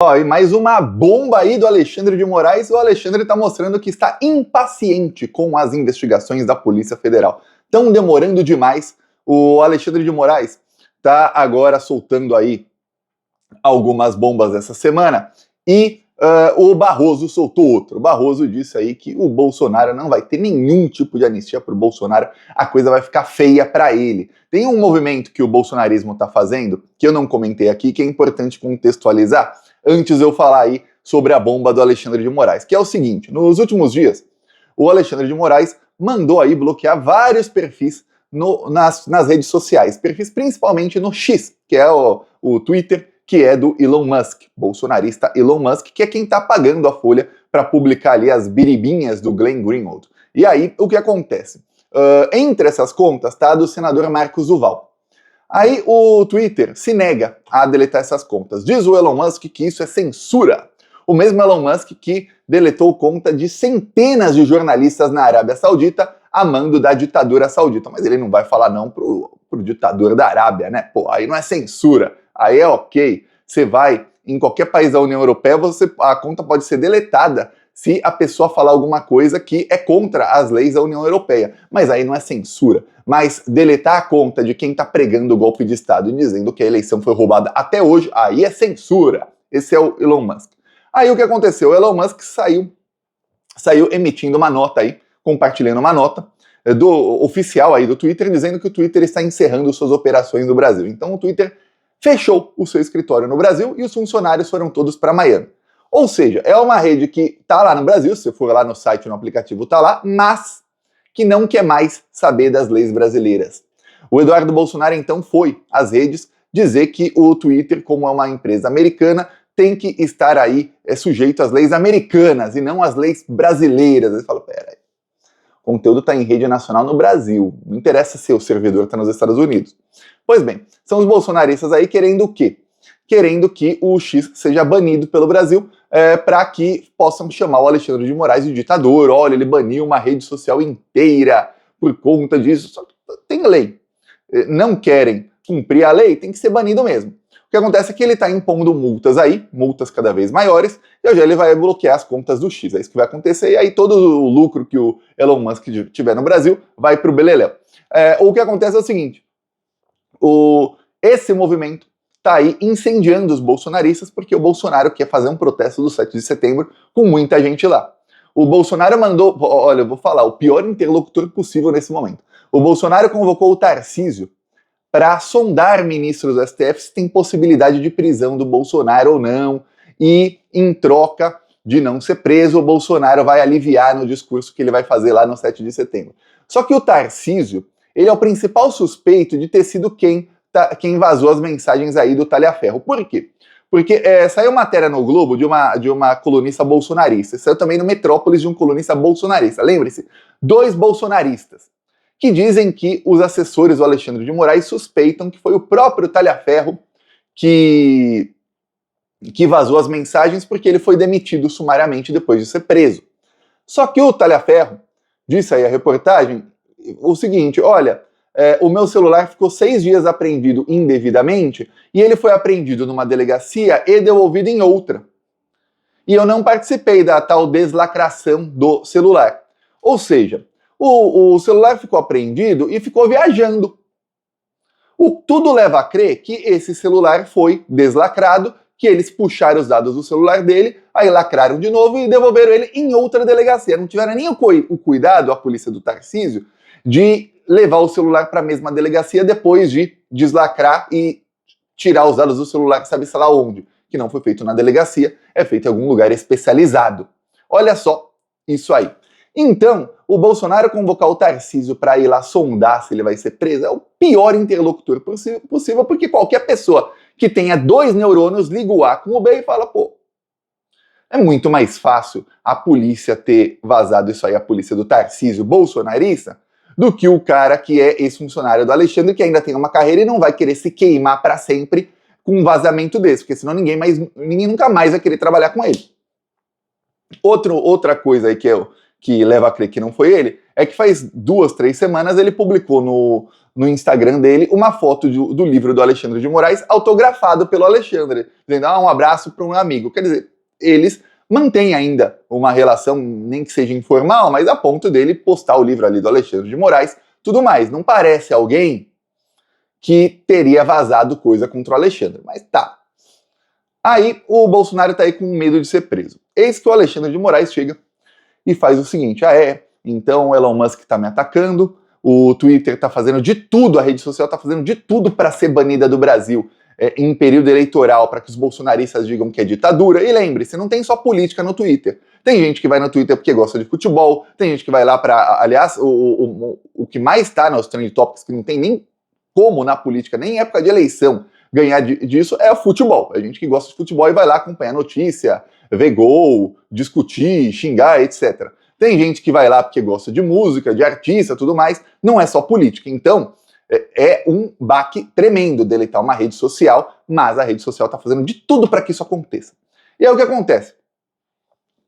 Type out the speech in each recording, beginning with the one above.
Ó, e mais uma bomba aí do Alexandre de Moraes. O Alexandre está mostrando que está impaciente com as investigações da Polícia Federal. Estão demorando demais. O Alexandre de Moraes está agora soltando aí algumas bombas essa semana e o Barroso soltou outro. O Barroso disse aí que o Bolsonaro não vai ter nenhum tipo de anistia para o Bolsonaro, a coisa vai ficar feia para ele. Tem um movimento que o bolsonarismo está fazendo, que eu não comentei aqui, que é importante contextualizar, antes eu falar aí sobre a bomba do Alexandre de Moraes, que é o seguinte: nos últimos dias, o Alexandre de Moraes mandou aí bloquear vários perfis nas redes sociais, perfis principalmente no X, que é o Twitter, que é do Elon Musk, bolsonarista Elon Musk, que é quem está pagando a Folha para publicar ali as biribinhas do Glenn Greenwald. E aí, o que acontece? Entre essas contas está a do senador Marcos Duval. Aí o Twitter se nega a deletar essas contas. Diz o Elon Musk que isso é censura. O mesmo Elon Musk que deletou conta de centenas de jornalistas na Arábia Saudita a mando da ditadura saudita. Mas ele não vai falar não pro ditador da Arábia, né? Pô, aí não é censura. Aí é ok. Você vai em qualquer país da União Europeia, a conta pode ser deletada se a pessoa falar alguma coisa que é contra as leis da União Europeia. Mas aí não é censura. Mas deletar a conta de quem está pregando o golpe de Estado e dizendo que a eleição foi roubada até hoje, aí é censura. Esse é o Elon Musk. Aí o que aconteceu? O Elon Musk saiu emitindo uma nota aí, compartilhando uma nota do oficial aí do Twitter, dizendo que o Twitter está encerrando suas operações no Brasil. Então o Twitter fechou o seu escritório no Brasil e os funcionários foram todos para Miami. Ou seja, é uma rede que está lá no Brasil, se você for lá no site, no aplicativo está lá, mas que não quer mais saber das leis brasileiras. O Eduardo Bolsonaro então foi às redes dizer que o Twitter, como é uma empresa americana, tem que estar aí sujeito às leis americanas e não às leis brasileiras. Ele fala, peraí, o conteúdo está em rede nacional no Brasil, não interessa se o servidor está nos Estados Unidos. Pois bem, são os bolsonaristas aí querendo o quê? Querendo que o X seja banido pelo Brasil para que possam chamar o Alexandre de Moraes de ditador. Olha, ele baniu uma rede social inteira por conta disso. Só que tem lei. Não querem cumprir a lei, tem que ser banido mesmo. O que acontece é que ele está impondo multas aí, multas cada vez maiores, e hoje ele vai bloquear as contas do X. É isso que vai acontecer, e aí todo o lucro que o Elon Musk tiver no Brasil vai para o beleléu. O que acontece é o seguinte: esse movimento está aí incendiando os bolsonaristas, porque o Bolsonaro quer fazer um protesto do 7 de setembro com muita gente lá. O Bolsonaro mandou, olha, eu vou falar, o pior interlocutor possível nesse momento. O Bolsonaro convocou o Tarcísio para sondar ministros do STF se tem possibilidade de prisão do Bolsonaro ou não, e em troca de não ser preso, o Bolsonaro vai aliviar no discurso que ele vai fazer lá no 7 de setembro. Só que o Tarcísio, ele é o principal suspeito de ter sido quem vazou as mensagens aí do Talhaferro. Por quê? Porque saiu matéria no Globo de uma colunista bolsonarista, saiu também no Metrópolis de um colunista bolsonarista. Lembre-se, 2 bolsonaristas que dizem que os assessores do Alexandre de Moraes suspeitam que foi o próprio Talhaferro que vazou as mensagens porque ele foi demitido sumariamente depois de ser preso. Só que o Talhaferro disse aí a reportagem o seguinte: olha, o meu celular ficou 6 dias apreendido indevidamente e ele foi apreendido numa delegacia e devolvido em outra. E eu não participei da tal deslacração do celular. Ou seja, o celular ficou apreendido e ficou viajando. Tudo leva a crer que esse celular foi deslacrado, que eles puxaram os dados do celular dele, aí lacraram de novo e devolveram ele em outra delegacia. Não tiveram nem o cuidado, a polícia do Tarcísio, de levar o celular para a mesma delegacia depois de deslacrar e tirar os dados do celular, sabe-se lá onde, que não foi feito na delegacia, é feito em algum lugar especializado. Olha só isso aí. Então, o Bolsonaro convocar o Tarcísio para ir lá sondar se ele vai ser preso é o pior interlocutor possível, porque qualquer pessoa que tenha 2 neurônios liga o A com o B e fala, pô, é muito mais fácil a polícia ter vazado isso aí, a polícia do Tarcísio bolsonarista, do que o cara que é ex-funcionário do Alexandre, que ainda tem uma carreira e não vai querer se queimar para sempre com um vazamento desse, porque senão ninguém nunca mais vai querer trabalhar com ele. Outra coisa aí que que leva a crer que não foi ele, é que faz 2, 3 semanas ele publicou no Instagram dele uma foto do livro do Alexandre de Moraes autografado pelo Alexandre, dizendo um abraço para um amigo. Quer dizer, eles mantêm ainda uma relação, nem que seja informal, mas a ponto dele postar o livro ali do Alexandre de Moraes, tudo mais. Não parece alguém que teria vazado coisa contra o Alexandre, mas tá. Aí o Bolsonaro tá aí com medo de ser preso. Eis que o Alexandre de Moraes chega e faz o seguinte: então o Elon Musk tá me atacando, o Twitter tá fazendo de tudo, a rede social tá fazendo de tudo para ser banida do Brasil em período eleitoral, para que os bolsonaristas digam que é ditadura. E lembre-se, não tem só política no Twitter. Tem gente que vai no Twitter porque gosta de futebol, tem gente que vai lá para... Aliás, o que mais tá nos trend topics, que não tem nem como na política, nem em época de eleição, ganhar disso, é o futebol. É gente que gosta de futebol e vai lá acompanhar notícia, ver gol, discutir, xingar, etc. Tem gente que vai lá porque gosta de música, de artista, tudo mais. Não é só política. Então, é um baque tremendo deletar uma rede social, mas a rede social está fazendo de tudo para que isso aconteça. E aí o que acontece?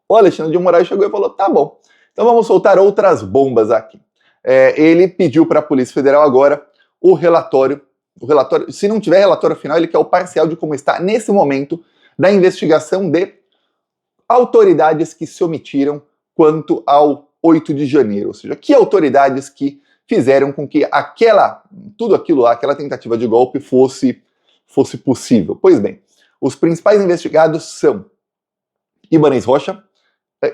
O Alexandre de Moraes chegou e falou: tá bom, então vamos soltar outras bombas aqui. Ele pediu para a Polícia Federal agora o relatório, se não tiver relatório final, ele quer o parcial de como está nesse momento da investigação de autoridades que se omitiram quanto ao 8 de janeiro, ou seja, que autoridades que fizeram com que tudo aquilo lá, aquela tentativa de golpe fosse possível. Pois bem, os principais investigados são Ibanez Rocha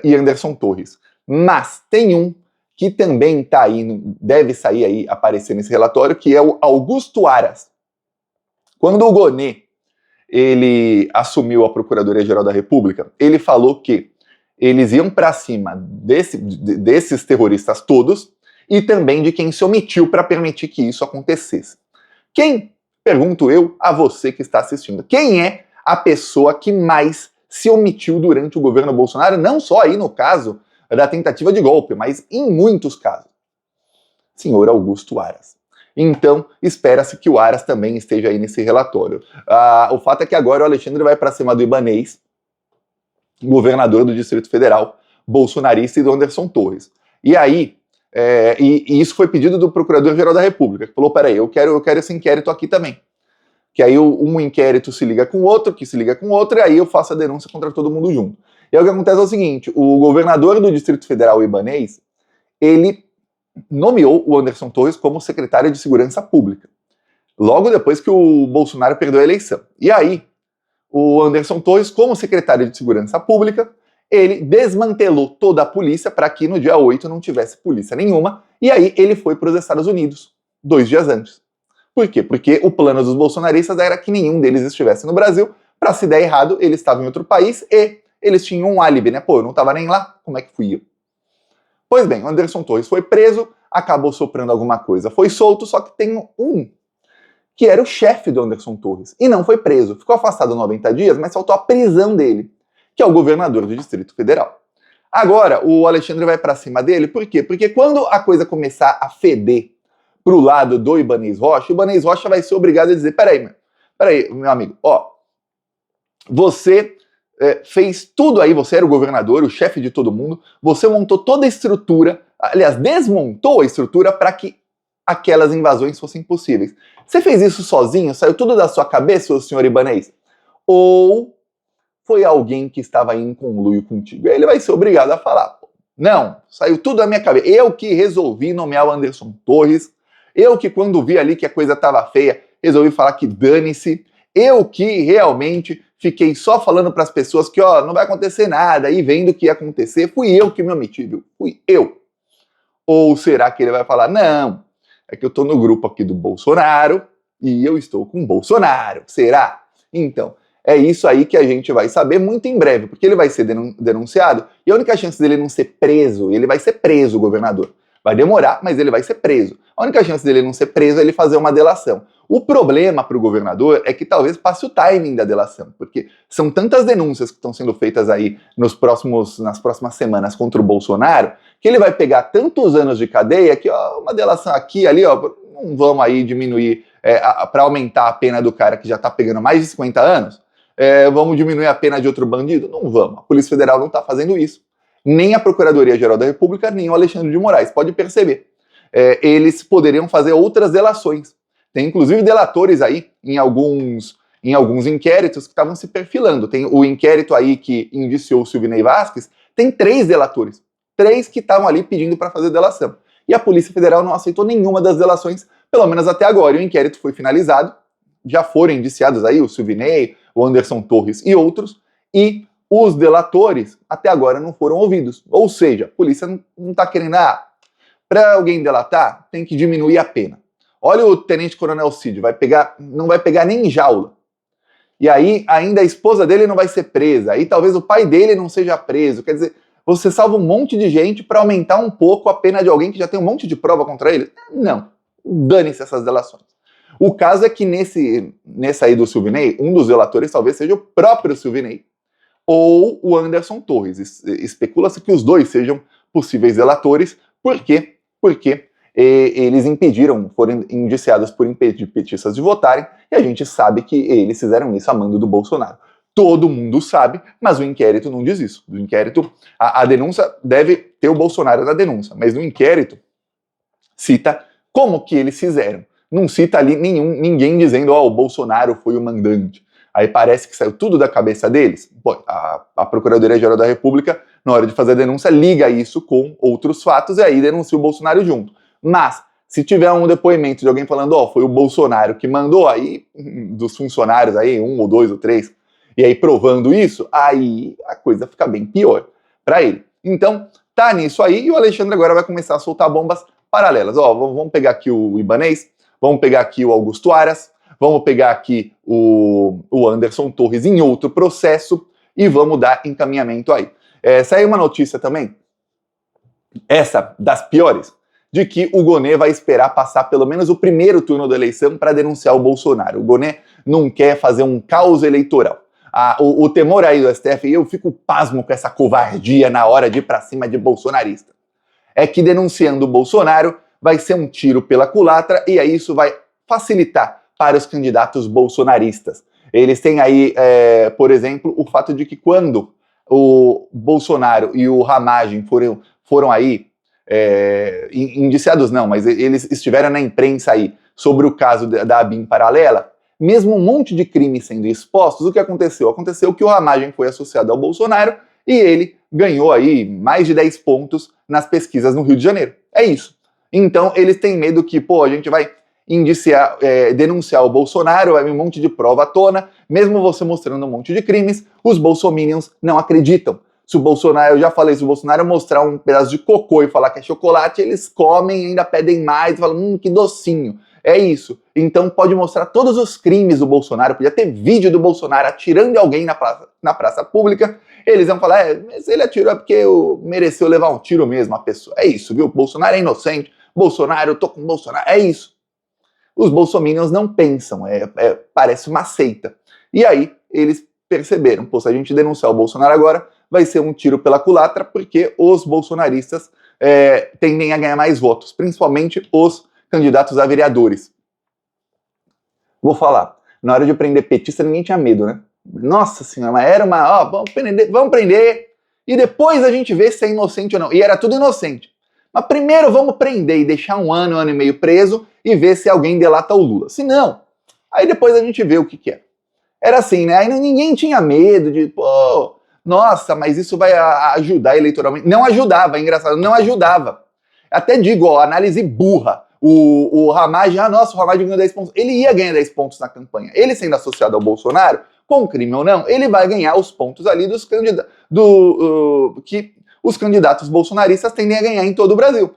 e Anderson Torres, mas tem um que também está aí, deve sair aí, aparecer nesse relatório, que é o Augusto Aras. Quando o Gonê ele assumiu a Procuradoria-Geral da República, ele falou que eles iam para cima desses terroristas todos e também de quem se omitiu para permitir que isso acontecesse. Quem, pergunto eu a você que está assistindo, quem é a pessoa que mais se omitiu durante o governo Bolsonaro, não só aí no caso da tentativa de golpe, mas em muitos casos? Senhor Augusto Aras. Então, espera-se que o Aras também esteja aí nesse relatório. O fato é que agora o Alexandre vai para cima do Ibanez, governador do Distrito Federal, bolsonarista, e do Anderson Torres. E aí, e isso foi pedido do Procurador-Geral da República, que falou: peraí, eu quero esse inquérito aqui também. Que aí um inquérito se liga com o outro, que se liga com o outro, e aí eu faço a denúncia contra todo mundo junto. E aí o que acontece é o seguinte: o governador do Distrito Federal, o Ibanez, ele nomeou o Anderson Torres como secretário de Segurança Pública, logo depois que o Bolsonaro perdeu a eleição. E aí, o Anderson Torres, como secretário de Segurança Pública, ele desmantelou toda a polícia para que no dia 8 não tivesse polícia nenhuma, e aí ele foi para os Estados Unidos, 2 dias antes. Por quê? Porque o plano dos bolsonaristas era que nenhum deles estivesse no Brasil, para se der errado, ele estava em outro país e eles tinham um álibi, né? Pô, eu não estava nem lá, como é que fui eu? Pois bem, o Anderson Torres foi preso, acabou soprando alguma coisa, foi solto, só que tem um que era o chefe do Anderson Torres, e não foi preso. Ficou afastado 90 dias, mas faltou a prisão dele, que é o governador do Distrito Federal. Agora, o Alexandre vai para cima dele, por quê? Porque quando a coisa começar a feder pro lado do Ibanez Rocha, o Ibanez Rocha vai ser obrigado a dizer: peraí, meu amigo, você fez tudo aí, você era o governador, o chefe de todo mundo, você montou toda a estrutura, aliás, desmontou a estrutura para que aquelas invasões fossem possíveis. Você fez isso sozinho? Saiu tudo da sua cabeça, senhor Ibanez? Ou foi alguém que estava em conluio contigo? Aí ele vai ser obrigado a falar: não, saiu tudo da minha cabeça. Eu que resolvi nomear o Anderson Torres, eu que quando vi ali que a coisa estava feia, resolvi falar que dane-se, eu que realmente fiquei só falando para as pessoas que não vai acontecer nada, e vendo o que ia acontecer, fui eu que me omiti, viu? Fui eu. Ou será que ele vai falar: não, é que eu tô no grupo aqui do Bolsonaro e eu estou com o Bolsonaro? Será? Então, é isso aí que a gente vai saber muito em breve, porque ele vai ser denunciado e a única chance dele não ser preso, ele vai ser preso, o governador. Vai demorar, mas ele vai ser preso. A única chance dele não ser preso é ele fazer uma delação. O problema para o governador é que talvez passe o timing da delação, porque são tantas denúncias que estão sendo feitas aí nas próximas semanas contra o Bolsonaro, que ele vai pegar tantos anos de cadeia que uma delação aqui, ali, não vamos aí diminuir, para aumentar a pena do cara que já está pegando mais de 50 anos, vamos diminuir a pena de outro bandido? Não vamos. A Polícia Federal não está fazendo isso. nem a Procuradoria-Geral da República, nem o Alexandre de Moraes. Pode perceber. Eles poderiam fazer outras delações. Tem inclusive delatores aí em alguns inquéritos que estavam se perfilando. Tem o inquérito aí que indiciou o Silvinei Vasquez, tem 3 delatores. 3 que estavam ali pedindo para fazer delação. E a Polícia Federal não aceitou nenhuma das delações, pelo menos até agora. E o inquérito foi finalizado, já foram indiciados aí o Silvinei, o Anderson Torres e outros, e os delatores até agora não foram ouvidos. Ou seja, a polícia não está querendo, para alguém delatar, tem que diminuir a pena. Olha o Tenente Coronel Cid, não vai pegar nem em jaula. E aí ainda a esposa dele não vai ser presa, aí talvez o pai dele não seja preso. Quer dizer, você salva um monte de gente para aumentar um pouco a pena de alguém que já tem um monte de prova contra ele? Não. Dane-se essas delações. O caso é que nessa aí do Silvinei, um dos delatores talvez seja o próprio Silvinei ou o Anderson Torres. Especula-se que os dois sejam possíveis delatores. Por quê? Porque eles foram indiciados por impedir petistas de votarem, e a gente sabe que eles fizeram isso a mando do Bolsonaro. Todo mundo sabe, mas o inquérito não diz isso. Do inquérito, a denúncia deve ter o Bolsonaro na denúncia, mas no inquérito cita como que eles fizeram. Não cita ali ninguém dizendo, o Bolsonaro foi o mandante. Aí parece que saiu tudo da cabeça deles. Pô, a Procuradoria-Geral da República, na hora de fazer a denúncia, liga isso com outros fatos e aí denuncia o Bolsonaro junto. Mas, se tiver um depoimento de alguém falando, foi o Bolsonaro que mandou, aí, dos funcionários aí, 1 ou 2 ou 3, e aí provando isso, aí a coisa fica bem pior para ele. Então, tá nisso aí, e o Alexandre agora vai começar a soltar bombas paralelas. Vamos pegar aqui o Ibanez, vamos pegar aqui o Augusto Aras, vamos pegar aqui o Anderson Torres em outro processo e vamos dar encaminhamento aí. Saiu uma notícia também, essa das piores, de que o Gonê vai esperar passar pelo menos o primeiro turno da eleição para denunciar o Bolsonaro. O Gonê não quer fazer um caos eleitoral. O temor aí do STF, e eu fico pasmo com essa covardia na hora de ir para cima de bolsonarista, é que denunciando o Bolsonaro vai ser um tiro pela culatra e aí isso vai facilitar para os candidatos bolsonaristas. Eles têm aí, por exemplo, o fato de que quando o Bolsonaro e o Ramagem foram aí, indiciados não, mas eles estiveram na imprensa aí sobre o caso da ABIN paralela, mesmo um monte de crimes sendo expostos, o que aconteceu? Aconteceu que o Ramagem foi associado ao Bolsonaro e ele ganhou aí mais de 10 pontos nas pesquisas no Rio de Janeiro. É isso. Então eles têm medo que, a gente vai denunciar o Bolsonaro, vai vir um monte de prova à tona, mesmo você mostrando um monte de crimes, os bolsominions não acreditam. Se o Bolsonaro, eu já falei, se o Bolsonaro mostrar um pedaço de cocô e falar que é chocolate, eles comem e ainda pedem mais, falam, que docinho. É isso. Então pode mostrar todos os crimes do Bolsonaro, podia ter vídeo do Bolsonaro atirando em alguém na praça pública, eles vão falar, se ele atirou é porque mereceu levar um tiro mesmo a pessoa. É isso, viu? Bolsonaro é inocente, Bolsonaro, eu tô com Bolsonaro, é isso. Os bolsominions não pensam, parece uma seita. E aí eles perceberam, se a gente denunciar o Bolsonaro agora, vai ser um tiro pela culatra, porque os bolsonaristas tendem a ganhar mais votos, principalmente os candidatos a vereadores. Vou falar, na hora de prender petista ninguém tinha medo, né? Nossa senhora, mas era vamos prender, e depois a gente vê se é inocente ou não. E era tudo inocente. Mas primeiro vamos prender e deixar 1 ano e meio preso e ver se alguém delata o Lula. Se não, aí depois a gente vê o que é. Era assim, né? Aí ninguém tinha medo de, nossa, mas isso vai ajudar eleitoralmente. Não ajudava, é engraçado, não ajudava. Até digo, análise burra. O Ramagem, o Ramagem ganhou 10 pontos. Ele ia ganhar 10 pontos na campanha. Ele sendo associado ao Bolsonaro, com crime ou não, ele vai ganhar os pontos ali dos candidatos, que os candidatos bolsonaristas tendem a ganhar em todo o Brasil.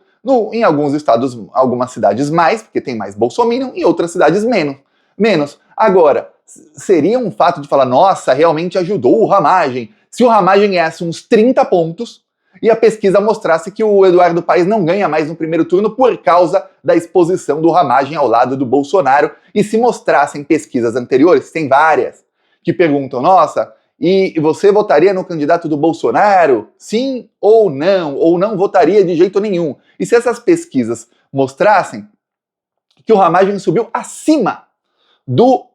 Em alguns estados, algumas cidades mais, porque tem mais bolsominion, e outras cidades menos. Agora, seria um fato de falar, nossa, realmente ajudou o Ramagem. Se o Ramagem ganhasse uns 30 pontos, e a pesquisa mostrasse que o Eduardo Paes não ganha mais no primeiro turno por causa da exposição do Ramagem ao lado do Bolsonaro, e se mostrassem pesquisas anteriores, tem várias, que perguntam, nossa, e você votaria no candidato do Bolsonaro? Sim ou não votaria de jeito nenhum. E se essas pesquisas mostrassem que o Ramagem subiu acima do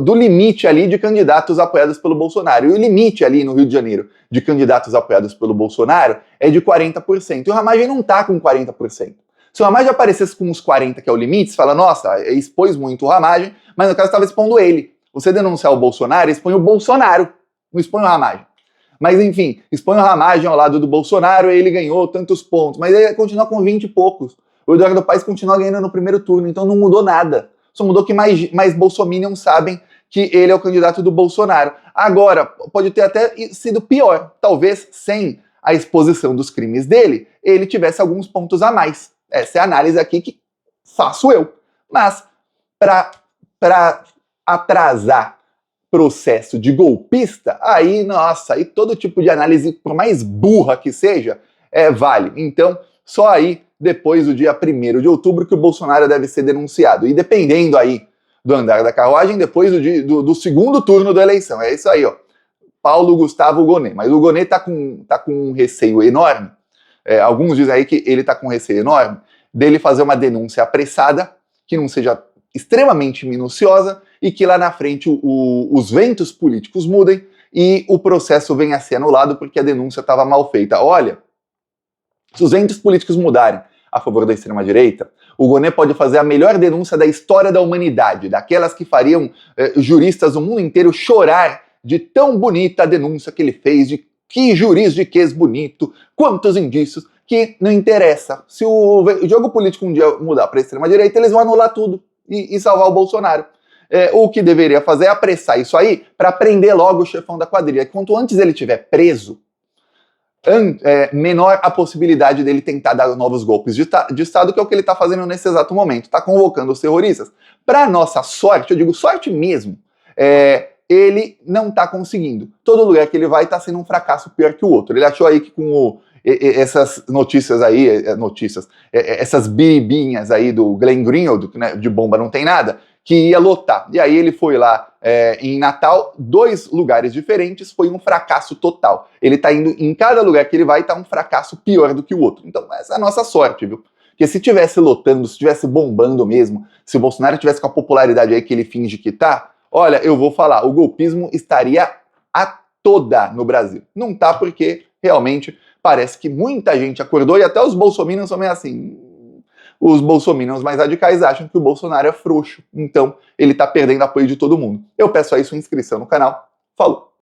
do limite ali de candidatos apoiados pelo Bolsonaro. E o limite ali no Rio de Janeiro de candidatos apoiados pelo Bolsonaro é de 40%. E o Ramagem não tá com 40%. Se o Ramagem aparecesse com uns 40%, que é o limite, você fala, nossa, expôs muito o Ramagem, mas no caso estava expondo ele. Você denunciar o Bolsonaro, expõe o Bolsonaro, não expõe o Ramagem. Mas enfim, expõe o Ramagem ao lado do Bolsonaro, ele ganhou tantos pontos, mas ele continua com 20 e poucos. O Eduardo Paes continua ganhando no primeiro turno, então não mudou nada. Só mudou que mais bolsominions sabem que ele é o candidato do Bolsonaro. Agora, pode ter até sido pior. Talvez, sem a exposição dos crimes dele, ele tivesse alguns pontos a mais. Essa é a análise aqui que faço eu. Mas, para atrasar processo de golpista, aí, nossa, aí todo tipo de análise, por mais burra que seja, vale. Então, só aí, depois do dia 1º de outubro, que o Bolsonaro deve ser denunciado. E dependendo aí do andar da carruagem, depois do segundo turno da eleição. É isso aí, ó. Paulo Gustavo Gonet. Mas o Gonet tá com um receio enorme. Alguns dizem aí que ele tá com um receio enorme dele fazer uma denúncia apressada, que não seja extremamente minuciosa, e que lá na frente os ventos políticos mudem e o processo venha a ser anulado porque a denúncia estava mal feita. Olha, se os ventos políticos mudarem a favor da extrema-direita, o Gonet pode fazer a melhor denúncia da história da humanidade, daquelas que fariam juristas do mundo inteiro chorar de tão bonita a denúncia que ele fez, de que juridiquês bonito, quantos indícios, que não interessa. Se o jogo político um dia mudar para a extrema-direita, eles vão anular tudo e salvar o Bolsonaro. O que deveria fazer é apressar isso aí para prender logo o chefão da quadrilha. Quanto antes ele estiver preso, menor a possibilidade dele tentar dar novos golpes de Estado, que é o que ele está fazendo nesse exato momento. Está convocando os terroristas. Para nossa sorte, eu digo sorte mesmo, ele não está conseguindo. Todo lugar que ele vai está sendo um fracasso pior que o outro. Ele achou aí que com essas notícias aí, essas biribinhas aí do Glenn Greenwald, né, de bomba não tem nada, que ia lotar. E aí ele foi lá em Natal, 2 lugares diferentes, foi um fracasso total. Ele tá indo, em cada lugar que ele vai, tá um fracasso pior do que o outro. Então essa é a nossa sorte, viu? Porque se tivesse lotando, se tivesse bombando mesmo, se o Bolsonaro tivesse com a popularidade aí que ele finge que tá, olha, eu vou falar, o golpismo estaria a toda no Brasil. Não tá porque, realmente, parece que muita gente acordou e até os bolsominions são meio assim. Os bolsominions mais radicais acham que o Bolsonaro é frouxo, então ele tá perdendo apoio de todo mundo. Eu peço aí sua inscrição no canal. Falou!